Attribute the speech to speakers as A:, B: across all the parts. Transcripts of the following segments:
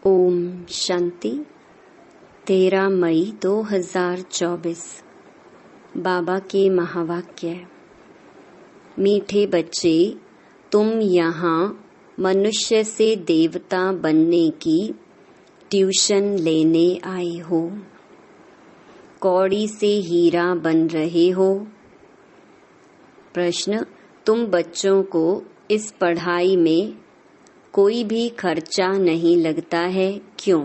A: ओम शांति। 13 मई 2024। बाबा के महावाक्य। मीठे बच्चे, तुम यहाँ मनुष्य से देवता बनने की ट्यूशन लेने आए हो। कौड़ी से हीरा बन रहे हो। प्रश्न, तुम बच्चों को इस पढ़ाई में कोई भी खर्चा नहीं लगता है, क्यों?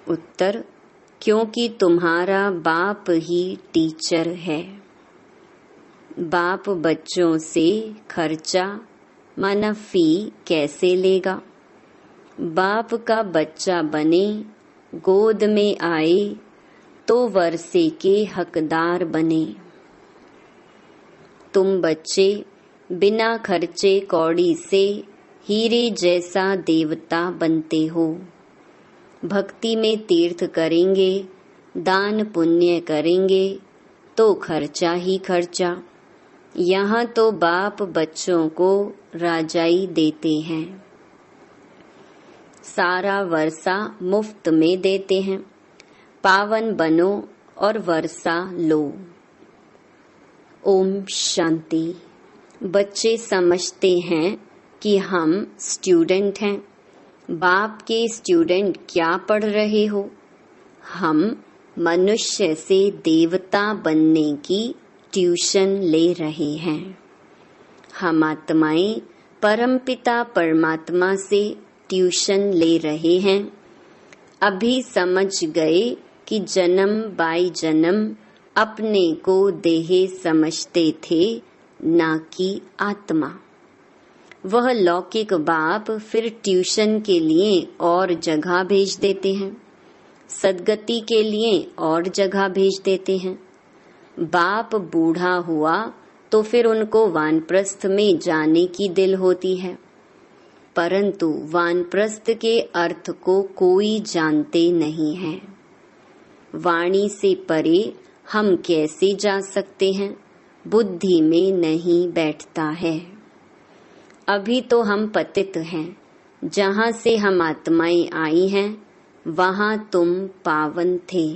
A: उत्तर, क्योंकि तुम्हारा बाप ही टीचर है। बाप बच्चों से खर्चा माना फी कैसे लेगा? बाप का बच्चा बने, गोद में आए तो वर्षे के हकदार बने। तुम बच्चे बिना खर्चे कौड़ी से हीरे जैसा देवता बनते हो। भक्ति में तीर्थ करेंगे, दान पुण्य करेंगे तो खर्चा ही खर्चा। यहाँ तो बाप बच्चों को राजाई देते हैं। सारा वर्षा मुफ्त में देते हैं। पावन बनो और वर्षा लो। ओम शांति। बच्चे समझते हैं कि हम स्टूडेंट हैं। बाप के स्टूडेंट क्या पढ़ रहे हो? हम मनुष्य से देवता बनने की ट्यूशन ले रहे हैं। हम आत्माएं परमपिता परमात्मा से ट्यूशन ले रहे हैं। अभी समझ गए कि जन्म बाई जन्म अपने को देह समझते थे, ना कि आत्मा। वह लौकिक बाप फिर ट्यूशन के लिए और जगह भेज देते हैं, सदगति के लिए और जगह भेज देते हैं। बाप बूढ़ा हुआ तो फिर उनको वानप्रस्थ में जाने की दिल होती है, परंतु वानप्रस्थ के अर्थ को कोई जानते नहीं है। वाणी से परे हम कैसे जा सकते हैं? बुद्धि में नहीं बैठता है। अभी तो हम पतित हैं। जहाँ से हम आत्माएं आई हैं, वहाँ तुम पावन थे।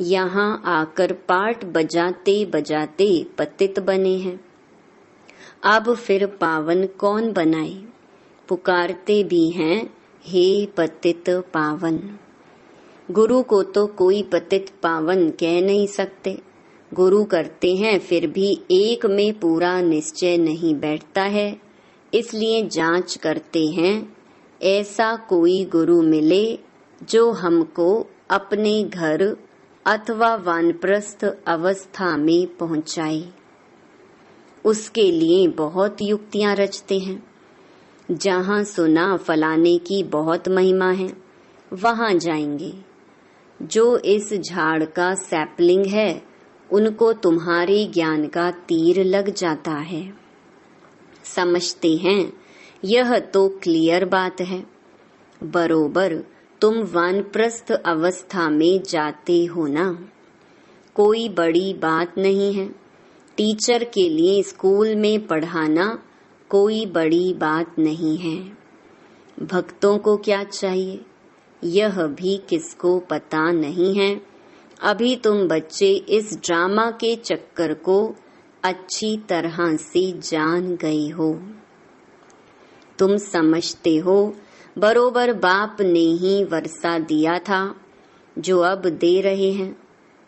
A: यहाँ आकर पाठ बजाते बजाते पतित बने हैं। अब फिर पावन कौन बनाए? पुकारते भी हैं, हे पतित पावन। गुरु को तो कोई पतित पावन कह नहीं सकते। गुरु करते हैं, फिर भी एक में पूरा निश्चय नहीं बैठता है, इसलिए जांच करते हैं ऐसा कोई गुरु मिले जो हमको अपने घर अथवा वानप्रस्थ अवस्था में पहुंचाए। उसके लिए बहुत युक्तियां रचते हैं। जहां सुना फलाने की बहुत महिमा है, वहां जाएंगे। जो इस झाड़ का सैपलिंग है, उनको तुम्हारे ज्ञान का तीर लग जाता है। समझते हैं यह तो क्लियर बात है। बरोबर तुम वानप्रस्थ अवस्था में जाते हो ना। कोई बड़ी बात नहीं है। टीचर के लिए स्कूल में पढ़ाना कोई बड़ी बात नहीं है। भक्तों को क्या चाहिए, यह भी किसको पता नहीं है। अभी तुम बच्चे इस ड्रामा के चक्कर को अच्छी तरह से जान गए हो। तुम समझते हो बरोबर बाप ने ही वर्षा दिया था जो अब दे रहे हैं,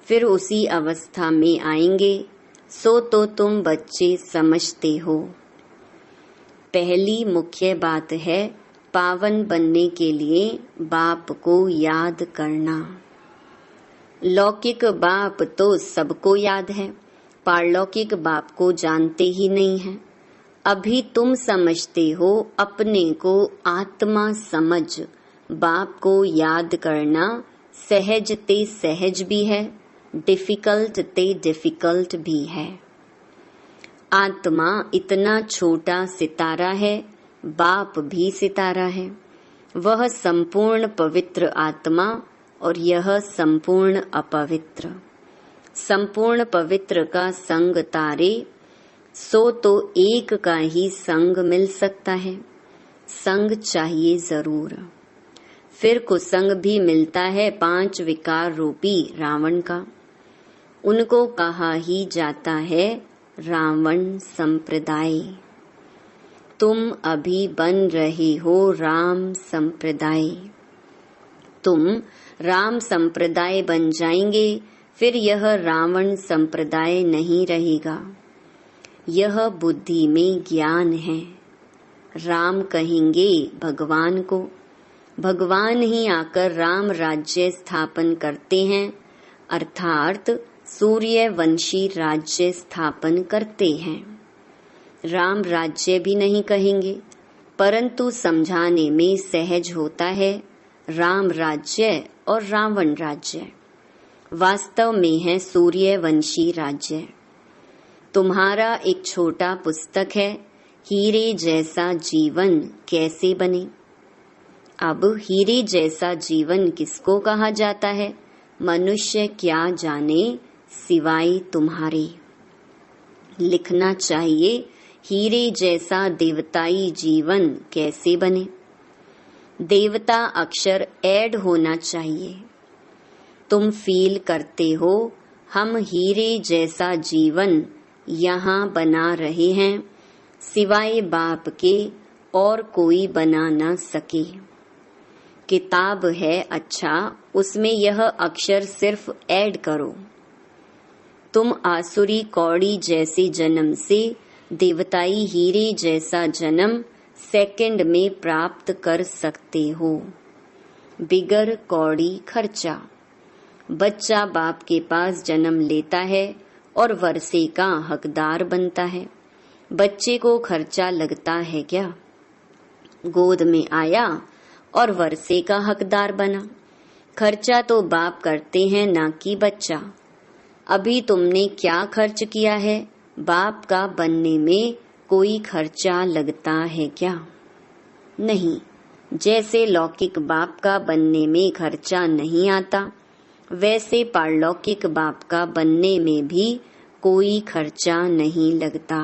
A: फिर उसी अवस्था में आएंगे। सो तो तुम बच्चे समझते हो। पहली मुख्य बात है पावन बनने के लिए बाप को याद करना। लौकिक बाप तो सबको याद है, पारलौकिक बाप को जानते ही नहीं है। अभी तुम समझते हो अपने को आत्मा समझ। बाप को याद करना सहज ते सहज भी है, डिफिकल्ट ते डिफिकल्ट भी है। आत्मा इतना छोटा सितारा है, बाप भी सितारा है। वह संपूर्ण पवित्र आत्मा और यह संपूर्ण अपवित्र। संपूर्ण पवित्र का संग तारे, सो तो एक का ही संग मिल सकता है। संग चाहिए जरूर। फिर कुसंग भी मिलता है 5 विकार रूपी रावण का। उनको कहा ही जाता है रावण संप्रदाय। तुम अभी बन रहे हो राम संप्रदाय। तुम राम संप्रदाय बन जाएंगे, फिर यह रावण संप्रदाय नहीं रहेगा। यह बुद्धि में ज्ञान है। राम कहेंगे भगवान को, भगवान ही आकर राम राज्य स्थापन करते हैं, अर्थात सूर्यवंशी राज्य स्थापन करते हैं। राम राज्य भी नहीं कहेंगे, परंतु समझाने में सहज होता है राम राज्य और रावण राज्य। वास्तव में है सूर्यवंशी राज्य। तुम्हारा एक छोटा पुस्तक है, हीरे जैसा जीवन कैसे बने। अब हीरे जैसा जीवन किसको कहा जाता है, मनुष्य क्या जाने सिवाय तुम्हारे। लिखना चाहिए हीरे जैसा देवताई जीवन कैसे बने। देवता अक्षर ऐड होना चाहिए। तुम फील करते हो हम हीरे जैसा जीवन यहाँ बना रहे हैं, सिवाय बाप के और कोई बना न सके। किताब है अच्छा, उसमें यह अक्षर सिर्फ ऐड करो। तुम आसुरी कौड़ी जैसे जन्म से देवताई हीरे जैसा जन्म सेकंड में प्राप्त कर सकते हो, बिगर कौड़ी खर्चा। बच्चा बाप के पास जन्म लेता है और वर्षे का हकदार बनता है। बच्चे को खर्चा लगता है क्या? गोद में आया और वर्षे का हकदार बना। खर्चा तो बाप करते हैं, ना कि बच्चा। अभी तुमने क्या खर्च किया है? बाप का बनने में कोई खर्चा लगता है क्या? नहीं। जैसे लौकिक बाप का बनने में खर्चा नहीं आता, वैसे पारलौकिक बाप का बनने में भी कोई खर्चा नहीं लगता।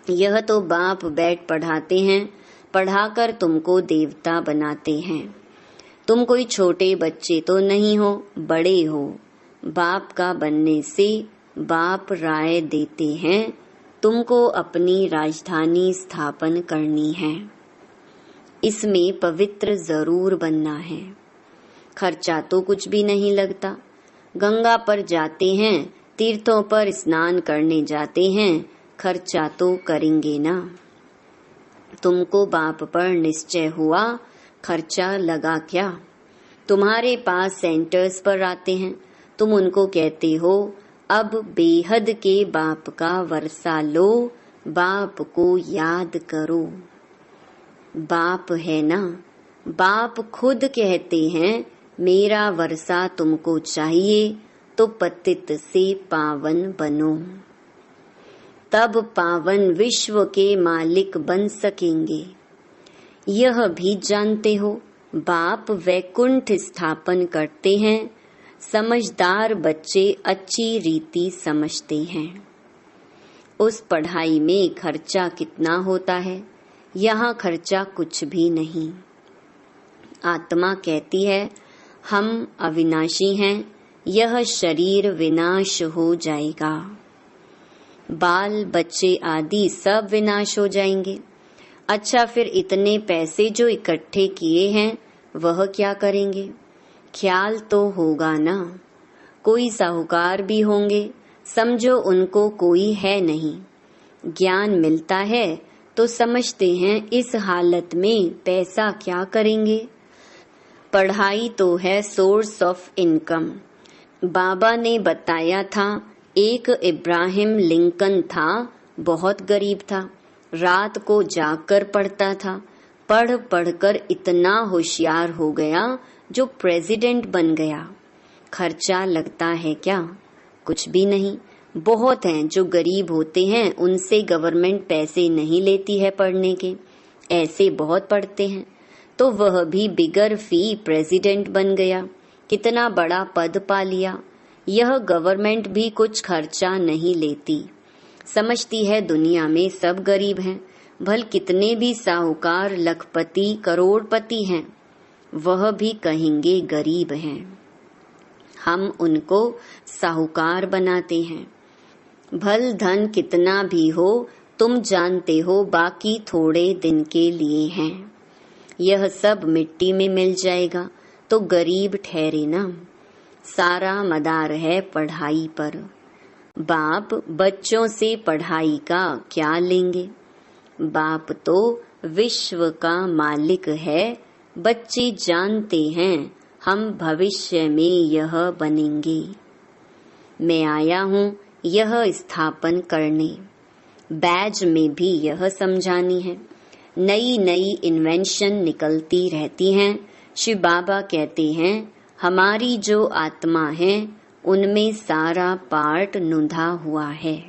A: यह तो बाप बैठ पढ़ाते हैं, पढ़ाकर तुमको देवता बनाते हैं। तुम कोई छोटे बच्चे तो नहीं हो, बड़े हो। बाप का बनने से बाप राय देते हैं, तुमको अपनी राजधानी स्थापन करनी है। इसमें पवित्र जरूर बनना है। खर्चा तो कुछ भी नहीं लगता। गंगा पर जाते हैं, तीर्थों पर स्नान करने जाते हैं, खर्चा तो करेंगे ना। तुमको बाप पर निश्चय हुआ, खर्चा लगा क्या? तुम्हारे पास सेंटर्स पर आते हैं, तुम उनको कहते हो अब बेहद के बाप का वर्षा लो, बाप को याद करो। बाप है ना, बाप खुद कहते हैं मेरा वर्षा तुमको चाहिए तो पतित से पावन बनो। तब पावन विश्व के मालिक बन सकेंगे। यह भी जानते हो बाप वैकुंठ स्थापन करते हैं। समझदार बच्चे अच्छी रीति समझते हैं। उस पढ़ाई में खर्चा कितना होता है, यहाँ खर्चा कुछ भी नहीं। आत्मा कहती है हम अविनाशी हैं, यह शरीर विनाश हो जाएगा। बाल बच्चे आदि सब विनाश हो जाएंगे। अच्छा, फिर इतने पैसे जो इकट्ठे किए हैं वह क्या करेंगे? ख्याल तो होगा ना। कोई साहूकार भी होंगे, समझो उनको कोई है नहीं। ज्ञान मिलता है तो समझते हैं इस हालत में पैसा क्या करेंगे। पढ़ाई तो है सोर्स ऑफ इनकम। बाबा ने बताया था एक इब्राहिम लिंकन था, बहुत गरीब था, रात को जागकर पढ़ता था। पढ़ पढ़कर इतना होशियार हो गया जो प्रेसिडेंट बन गया। खर्चा लगता है क्या? कुछ भी नहीं। बहुत हैं जो गरीब होते हैं, उनसे गवर्नमेंट पैसे नहीं लेती है पढ़ने के, ऐसे बहुत पढ़ते हैं, तो वह भी बिगर फी प्रेसिडेंट बन गया, कितना बड़ा पद पा लिया। यह गवर्नमेंट भी कुछ खर्चा नहीं लेती, समझती है दुनिया में सब गरीब हैं, भल कितने भी साहूकार लखपति करोड़पति हैं, वह भी कहेंगे गरीब हैं। हम उनको साहूकार बनाते हैं। भल धन कितना भी हो, तुम जानते हो बाकी थोड़े दिन के लिए हैं। यह सब मिट्टी में मिल जाएगा तो गरीब ठहरे ना। सारा मदार है पढ़ाई पर। बाप बच्चों से पढ़ाई का क्या लेंगे? बाप तो विश्व का मालिक है। बच्चे जानते हैं हम भविष्य में यह बनेंगे। मैं आया हूँ यह स्थापन करने। बैज में भी यह समझानी है। नई नई इन्वेंशन निकलती रहती हैं। शिव बाबा कहते हैं हमारी जो आत्मा है उनमें सारा पार्ट नुंधा हुआ है।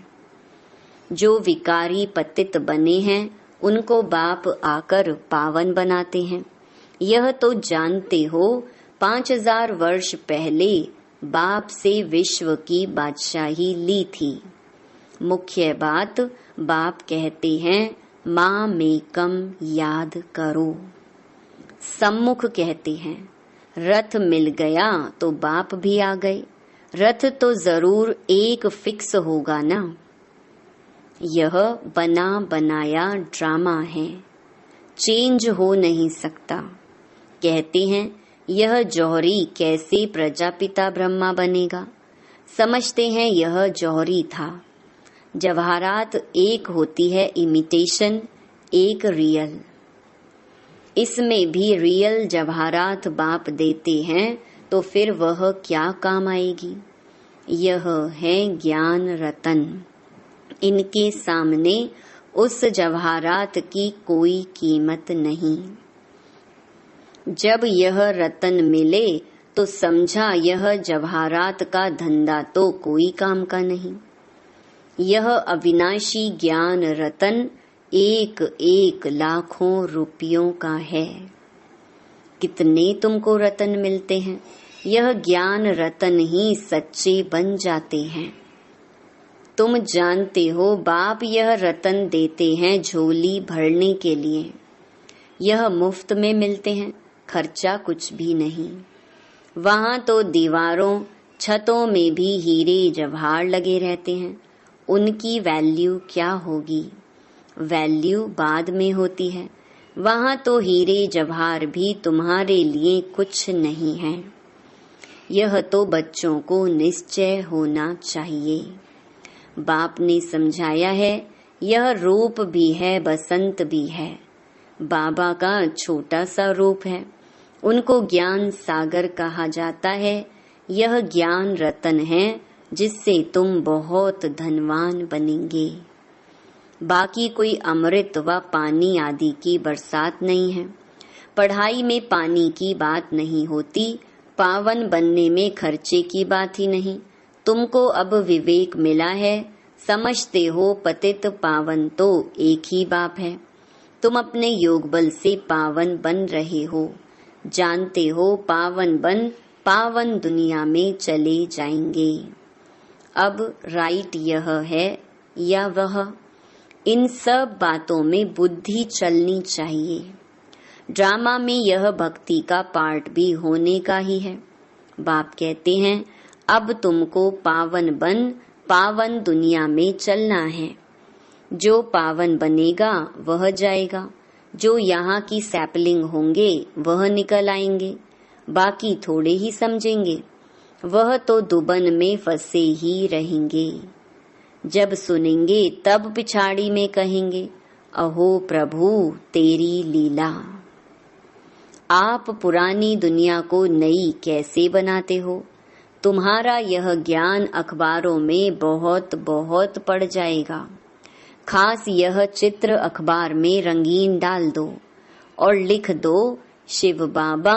A: जो विकारी पतित बने हैं उनको बाप आकर पावन बनाते हैं। यह तो जानते हो 5000 वर्ष पहले बाप से विश्व की बादशाही ली थी। मुख्य बात बाप कहते हैं माँ में कम याद करो। सम्मुख कहते हैं रथ मिल गया तो बाप भी आ गए। रथ तो जरूर एक फिक्स होगा ना। यह बना बनाया ड्रामा है, चेंज हो नहीं सकता। कहते हैं यह जौहरी कैसे प्रजापिता ब्रह्मा बनेगा। समझते हैं यह जौहरी था। जवाहरात एक होती है इमिटेशन, एक रियल। इसमें भी रियल जवाहरात बाप देते हैं तो फिर वह क्या काम आएगी। यह है ज्ञान रतन। इनके सामने उस जवाहरात की कोई कीमत नहीं। जब यह रतन मिले तो समझा यह जवाहरात का धंधा तो कोई काम का नहीं। यह अविनाशी ज्ञान रतन एक एक लाखों रुपयों का है। कितने तुमको रतन मिलते हैं, यह ज्ञान रतन ही सच्चे बन जाते हैं। तुम जानते हो बाप यह रतन देते हैं झोली भरने के लिए। यह मुफ्त में मिलते हैं, खर्चा कुछ भी नहीं। वहां तो दीवारों छतों में भी हीरे जवाहर लगे रहते हैं। उनकी वैल्यू क्या होगी? वैल्यू बाद में होती है। वहां तो हीरे जवाहर भी तुम्हारे लिए कुछ नहीं है। यह तो बच्चों को निश्चय होना चाहिए। बाप ने समझाया है यह रूप भी है, बसंत भी है। बाबा का छोटा सा रूप है। उनको ज्ञान सागर कहा जाता है। यह ज्ञान रतन है जिससे तुम बहुत धनवान बनेंगे। बाकी कोई अमृत व पानी आदि की बरसात नहीं है। पढ़ाई में पानी की बात नहीं होती। पावन बनने में खर्चे की बात ही नहीं। तुमको अब विवेक मिला है। समझते हो पतित पावन तो एक ही बाप है। तुम अपने योग बल से पावन बन रहे हो। जानते हो पावन बन पावन दुनिया में चले जाएंगे। अब राइट यह है या वह, इन सब बातों में बुद्धि चलनी चाहिए। ड्रामा में यह भक्ति का पार्ट भी होने का ही है। बाप कहते हैं अब तुमको पावन बन पावन दुनिया में चलना है। जो पावन बनेगा वह जाएगा। जो यहाँ की सैपलिंग होंगे वह निकल आएंगे। बाकी थोड़े ही समझेंगे। वह तो दुबन में फंसे ही रहेंगे। जब सुनेंगे तब पिछाड़ी में कहेंगे अहो प्रभु तेरी लीला। आप पुरानी दुनिया को नई कैसे बनाते हो? तुम्हारा यह ज्ञान अखबारों में बहुत बहुत पड़ जाएगा। खास यह चित्र अखबार में रंगीन डाल दो और लिख दो शिव बाबा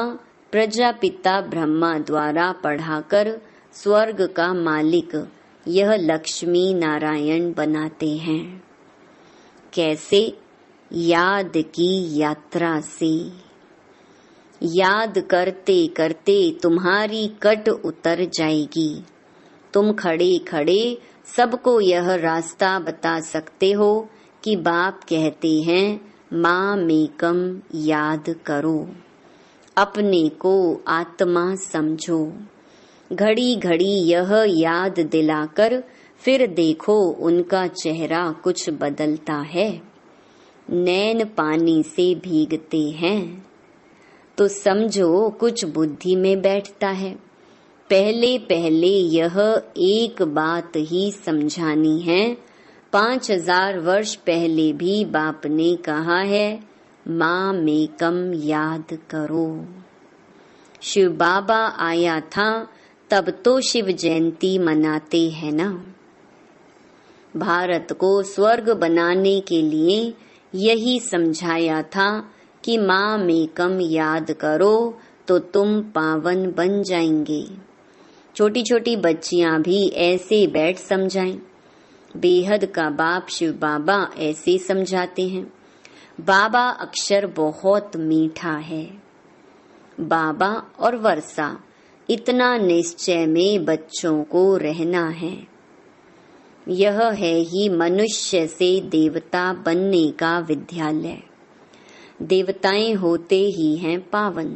A: प्रजापिता ब्रह्मा द्वारा पढ़ाकर स्वर्ग का मालिक यह लक्ष्मी नारायण बनाते हैं। कैसे? याद की यात्रा से। याद करते करते तुम्हारी कट उतर जाएगी। तुम खड़े खड़े सबको यह रास्ता बता सकते हो कि बाप कहते हैं मामेकम याद करो, अपने को आत्मा समझो। घड़ी घड़ी यह याद दिलाकर फिर देखो उनका चेहरा कुछ बदलता है। नैन पानी से भीगते हैं तो समझो कुछ बुद्धि में बैठता है। पहले पहले यह एक बात ही समझानी है। 5000 वर्ष पहले भी बाप ने कहा है मामेकम याद करो। शिव बाबा आया था तब तो शिव जयंती मनाते हैं ना। भारत को स्वर्ग बनाने के लिए यही समझाया था कि मामेकम याद करो तो तुम पावन बन जाएंगे। छोटी छोटी बच्चियां भी ऐसे बैठ समझाएं। बेहद का बाप शिव बाबा ऐसे समझाते हैं। बाबा अक्षर बहुत मीठा है। बाबा और वर्षा इतना निश्चय में बच्चों को रहना है। यह है ही मनुष्य से देवता बनने का विद्यालय। देवताएं होते ही हैं पावन।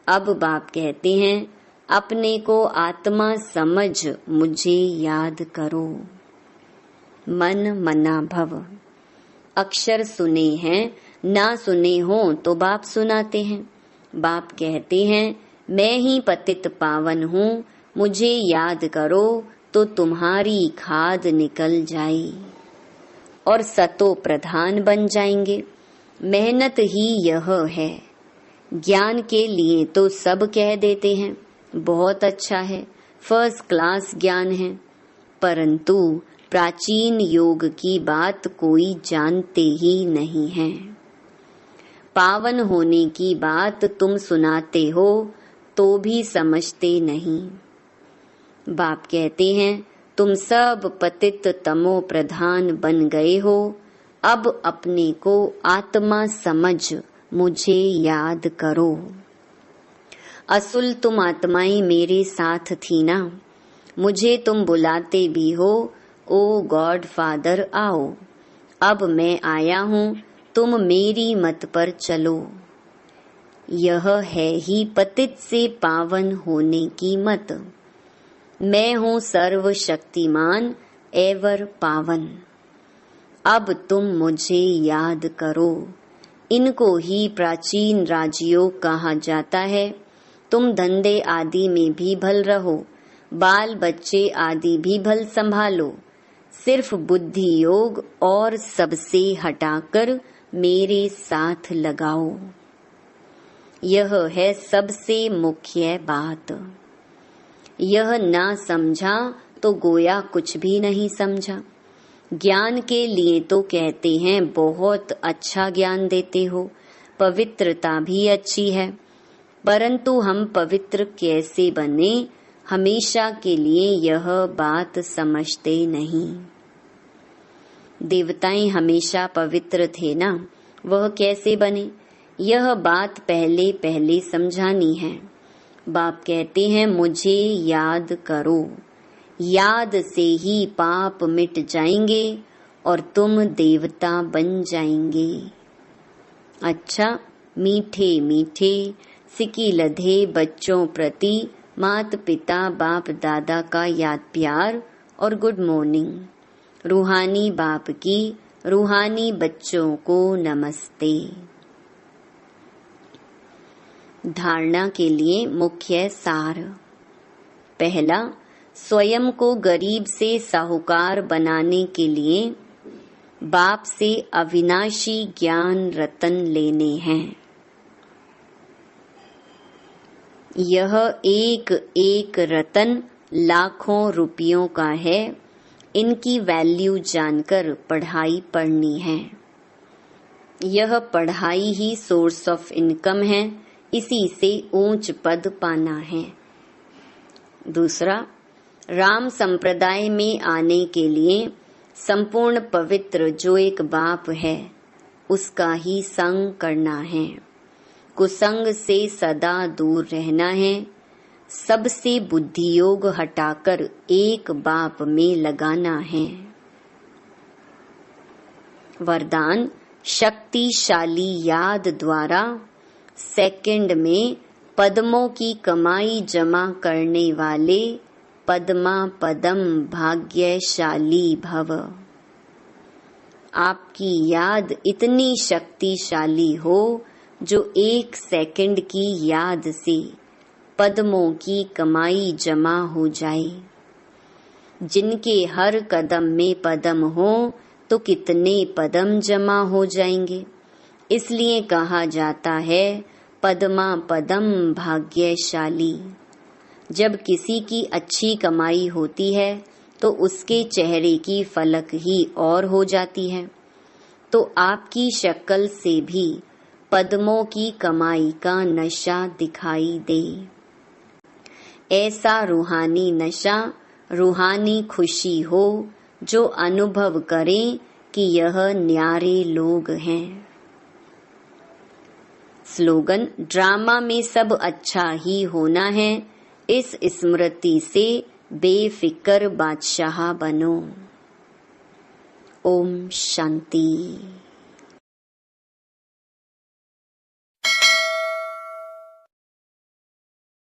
A: अब बाप कहते हैं अपने को आत्मा समझ मुझे याद करो। मन मना भव। अक्षर सुने हैं, ना सुने हो तो बाप सुनाते हैं। बाप कहते हैं मैं ही पतित पावन हूँ, मुझे याद करो तो तुम्हारी खाद निकल जाए और सतो प्रधान बन जाएंगे। मेहनत ही यह है। ज्ञान के लिए तो सब कह देते हैं बहुत अच्छा है, फर्स्ट क्लास ज्ञान है, परंतु प्राचीन योग की बात कोई जानते ही नहीं है। पावन होने की बात तुम सुनाते हो तो भी समझते नहीं। बाप कहते हैं तुम सब पतित तमो प्रधान बन गए हो, अब अपने को आत्मा समझ मुझे याद करो। असुल तुम आत्माएं मेरे साथ थी ना, मुझे तुम बुलाते भी हो ओ गॉड फादर आओ। अब मैं आया हूँ, तुम मेरी मत पर चलो। यह है ही पतित से पावन होने की मत। मैं हूँ सर्वशक्तिमान एवर पावन। अब तुम मुझे याद करो। इनको ही प्राचीन राजयोग कहा जाता है। तुम धंधे आदि में भी भल रहो, बाल बच्चे आदि भी भल संभालो, सिर्फ बुद्धि योग और सबसे हटाकर मेरे साथ लगाओ। यह है सबसे मुख्य बात। यह ना समझा तो गोया कुछ भी नहीं समझा। ज्ञान के लिए तो कहते हैं बहुत अच्छा ज्ञान देते हो, पवित्रता भी अच्छी है, परंतु हम पवित्र कैसे बने हमेशा के लिए यह बात समझते नहीं। देवताएं हमेशा पवित्र थे ना, वह कैसे बने यह बात पहले पहले समझानी है। बाप कहते हैं मुझे याद करो। याद से ही पाप मिट जाएंगे और तुम देवता बन जाएंगे। अच्छा, मीठे मीठे सिकी लधे बच्चों प्रति मात पिता बाप दादा का याद प्यार और गुड मॉर्निंग। रूहानी बाप की रूहानी बच्चों को नमस्ते। धारणा के लिए मुख्य सार। पहला, स्वयं को गरीब से साहूकार बनाने के लिए बाप से अविनाशी ज्ञान रतन लेने हैं। यह एक एक रतन लाखों रुपयों का है। इनकी वैल्यू जानकर पढ़ाई पढ़नी है। यह पढ़ाई ही सोर्स ऑफ इनकम है, इसी से ऊंच पद पाना है। दूसरा, राम संप्रदाय में आने के लिए संपूर्ण पवित्र जो एक बाप है उसका ही संग करना है। कुसंग से सदा दूर रहना है। सबसे बुद्धि योग हटाकर एक बाप में लगाना है। वरदान शक्तिशाली याद द्वारा सेकंड में पद्मों की कमाई जमा करने वाले पद्मा पदम भाग्यशाली भव। आपकी याद इतनी शक्तिशाली हो जो 1 सेकंड की याद से पद्मों की कमाई जमा हो जाए। जिनके हर कदम में पद्म हो तो कितने पद्म जमा हो जाएंगे। इसलिए कहा जाता है पद्मा पदम भाग्यशाली। जब किसी की अच्छी कमाई होती है तो उसके चेहरे की फलक ही और हो जाती है। तो आपकी शक्ल से भी पद्मों की कमाई का नशा दिखाई दे। ऐसा रूहानी नशा, रूहानी खुशी हो जो अनुभव करें कि यह न्यारे लोग हैं। स्लोगन ड्रामा में सब अच्छा ही होना है, इस स्मृति से बेफिक्र बादशाह बनो। ओम शांति।